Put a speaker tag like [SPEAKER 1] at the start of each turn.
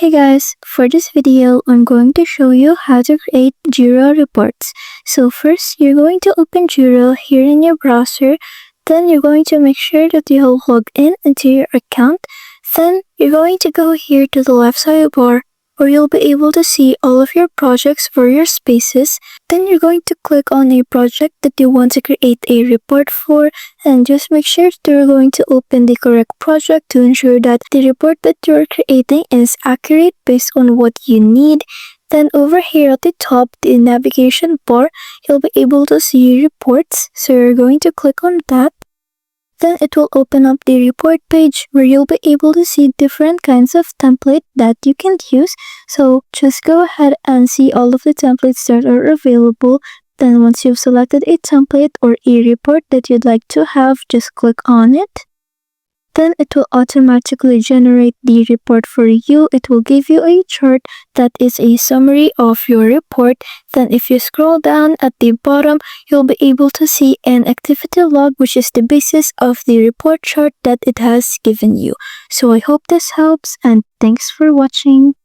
[SPEAKER 1] Hey guys, for this video, I'm going to show you how to create Jira reports. So first, you're going to open Jira here in your browser. Then you're going to make sure that you have logged in into your account. Then you're going to go here to the left sidebar where you'll be able to see all of your projects for your spaces. Then you're going to click on a project that you want to create a report for, and just make sure that you're going to open the correct project to ensure that the report that you're creating is accurate based on what you need. Then over here at the top, the navigation bar, you'll be able to see reports. So you're going to click on that. Then it will open up the report page where you'll be able to see different kinds of template that you can use. So just go ahead and see all of the templates that are available. Then once you've selected a template or a report that you'd like to have, just click on it. Then it will automatically generate the report for you. It will give you a chart that is a summary of your report. Then if you scroll down at the bottom, you'll be able to see an activity log, which is the basis of the report chart that it has given you. So I hope this helps, and thanks for watching.